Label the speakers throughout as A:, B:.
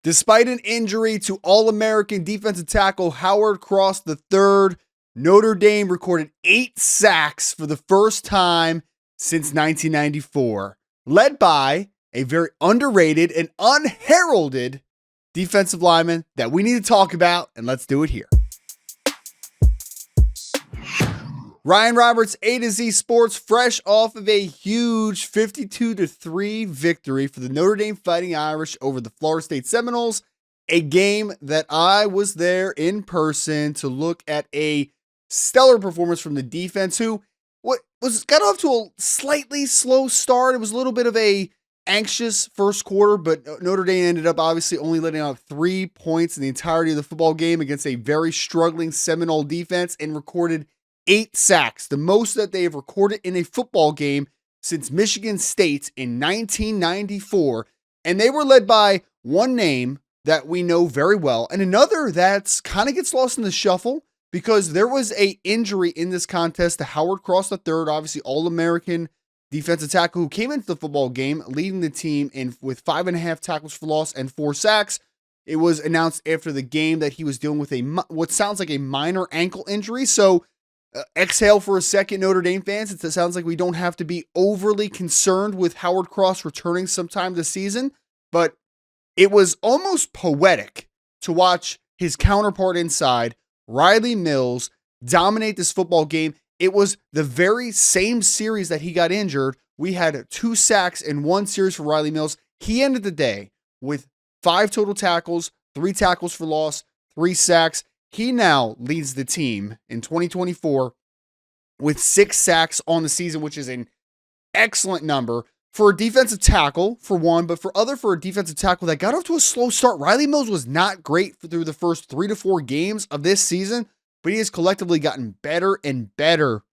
A: Despite an injury to All-American defensive tackle Howard Cross III, Notre Dame recorded 8 sacks for the first time since 1994, led by a very underrated and unheralded defensive lineman that we need to talk about, and let's do it here. Ryan Roberts, A to Z Sports, fresh off of a huge 52-3 victory for the Notre Dame Fighting Irish over the Florida State Seminoles, a game that I was there in person to look at a stellar performance from the defense, who got off to a slightly slow start. It was a little bit of a anxious first quarter, but Notre Dame ended up obviously only letting out 3 points in the entirety of the football game against a very struggling Seminole defense and recorded 8 sacks, the most that they have recorded in a football game since Michigan State in 1994. And they were led by one name that we know very well and another that's kind of gets lost in the shuffle because there was an injury in this contest to Howard Cross III, obviously All-American defensive tackle who came into the football game leading the team with 5.5 tackles for loss and 4 sacks. It was announced after the game that he was dealing with what sounds like a minor ankle injury. So exhale for a second, Notre Dame fans. It sounds like we don't have to be overly concerned with Howard Cross returning sometime this season, but it was almost poetic to watch his counterpart inside, Rylie Mills, dominate this football game. It was the very same series that he got injured. We had 2 sacks in one series for Rylie Mills. He ended the day with 5 total tackles, 3 tackles for loss, 3 sacks. He now leads the team in 2024 with 6 sacks on the season, which is an excellent number for a defensive tackle, for one, but for a defensive tackle that got off to a slow start. Rylie Mills was not great through the first 3 to 4 games of this season, but he has collectively gotten better and better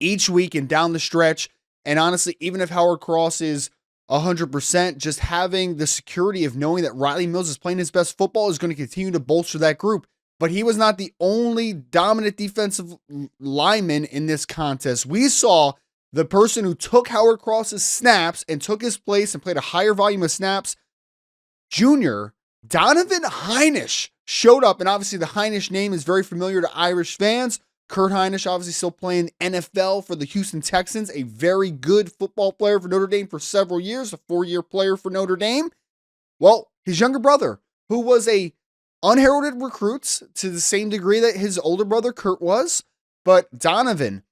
A: each week and down the stretch. And honestly, even if Howard Cross is 100%, just having the security of knowing that Rylie Mills is playing his best football is going to continue to bolster that group. But he was not the only dominant defensive lineman in this contest. We saw the person who took Howard Cross's snaps and took his place and played a higher volume of snaps, junior Donovan Hines showed up. And obviously the Hines name is very familiar to Irish fans. Kurt Hinish obviously still playing NFL for the Houston Texans, a very good football player for Notre Dame for several years, a 4-year player for Notre Dame. Well, his younger brother, who was a unheralded recruits to the same degree that his older brother Kurt was, but Donovan,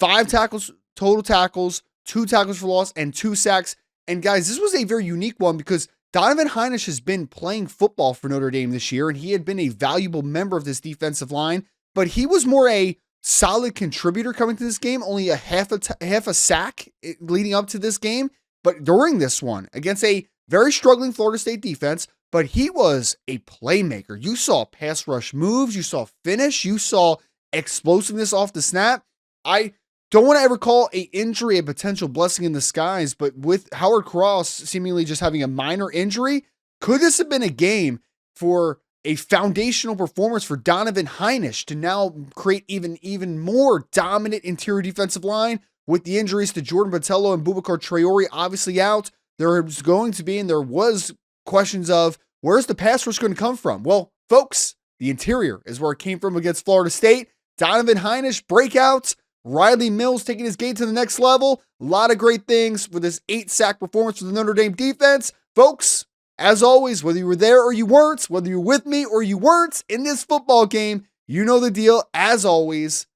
A: 5 tackles, total tackles, 2 tackles for loss, and 2 sacks. And guys, this was a very unique one because Donovan Hines has been playing football for Notre Dame this year, and he had been a valuable member of this defensive line, but he was more a solid contributor coming to this game, only a half a sack leading up to this game. But during this one, against a very struggling Florida State defense, but he was a playmaker. You saw pass rush moves, you saw finish, you saw explosiveness off the snap. I don't want to ever call an injury a potential blessing in disguise, but with Howard Cross seemingly just having a minor injury, could this have been a game for a foundational performance for Donovan Hines to now create even more dominant interior defensive line? With the injuries to Jordan Botelho and Boubacar Traore obviously out, there was questions of where's the pass rush going to come from? Well, folks, the interior is where it came from against Florida State. Donovan Hines breakouts, Rylie Mills taking his game to the next level. A lot of great things for this 8-sack performance for the Notre Dame defense. Folks, as always, whether you were there or you weren't, whether you're with me or you weren't in this football game, you know the deal. As always,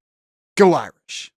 A: go Irish.